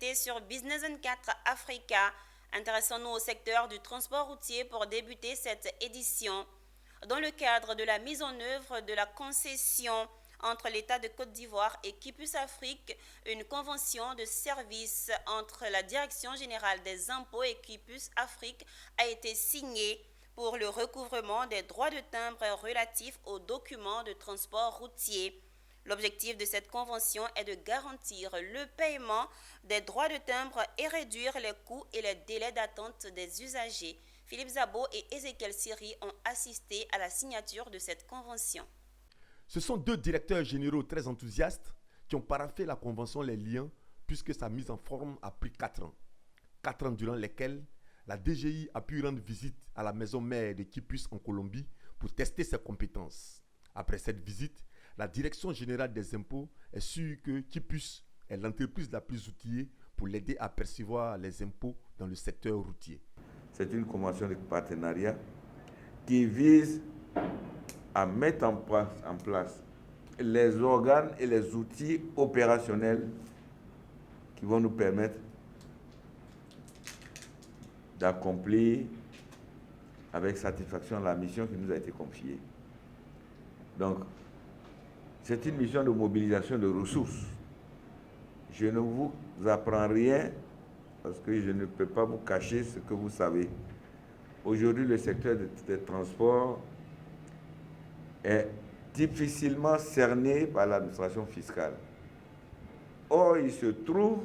Sur Business 24 Africa. Intéressons-nous au secteur du transport routier pour débuter cette édition. Dans le cadre de la mise en œuvre de la concession entre l'État de Côte d'Ivoire et Kipus Afrique, une convention de service entre la Direction générale des impôts et Kipus Afrique a été signée pour le recouvrement des droits de timbre relatifs aux documents de transport routier. L'objectif de cette convention est de garantir le paiement des droits de timbre et réduire les coûts et les délais d'attente des usagers. Philippe Zabo et Ezekiel Siri ont assisté à la signature de cette convention. Ce sont deux directeurs généraux très enthousiastes qui ont paraphé la convention Les Liens puisque sa mise en forme a pris 4 ans. 4 ans durant lesquels la DGI a pu rendre visite à la maison mère de Kipus en Colombie pour tester ses compétences. Après cette visite, la Direction générale des impôts est sûre que Kipus est l'entreprise la plus outillée pour l'aider à percevoir les impôts dans le secteur routier. C'est une convention de partenariat qui vise à mettre en place les organes et les outils opérationnels qui vont nous permettre d'accomplir avec satisfaction la mission qui nous a été confiée. Donc, c'est une mission de mobilisation de ressources. Je ne vous apprends rien parce que je ne peux pas vous cacher ce que vous savez. Aujourd'hui, le secteur des transports est difficilement cerné par l'administration fiscale. Or, il se trouve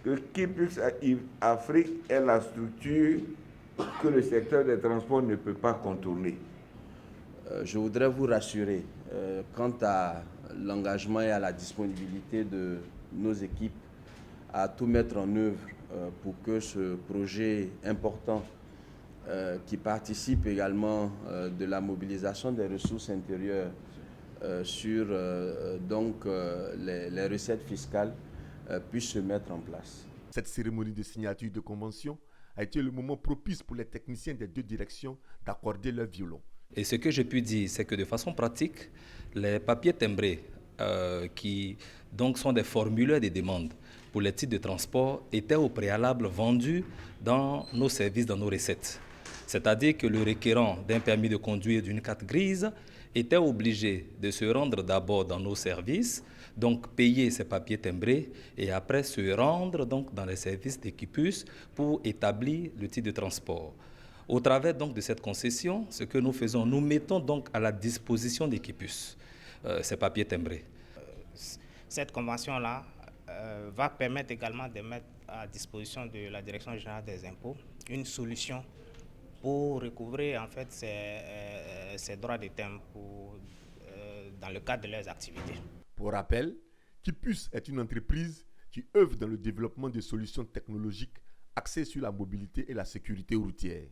que Kipus Afrique est la structure que le secteur des transports ne peut pas contourner. Je voudrais vous rassurer quant à l'engagement et à la disponibilité de nos équipes à tout mettre en œuvre pour que ce projet important qui participe également de la mobilisation des ressources intérieures sur les recettes fiscales puisse se mettre en place. Cette cérémonie de signature de convention a été le moment propice pour les techniciens des deux directions d'accorder leur violon. Et ce que j'ai pu dire, c'est que de façon pratique, les papiers timbrés qui donc sont des formulaires de demande pour les titres de transport étaient au préalable vendus dans nos services, dans nos recettes. C'est-à-dire que le requérant d'un permis de conduire d'une carte grise était obligé de se rendre d'abord dans nos services, donc payer ses papiers timbrés et après se rendre donc dans les services d'Equipus pour établir le titre de transport. Au travers donc de cette concession, ce que nous faisons, nous mettons donc à la disposition d'Equipus ces papiers timbrés. Cette convention-là va permettre également de mettre à disposition de la Direction générale des impôts une solution pour recouvrer en fait ces droits de timbre dans le cadre de leurs activités. Pour rappel, Kipus est une entreprise qui œuvre dans le développement de solutions technologiques axées sur la mobilité et la sécurité routière.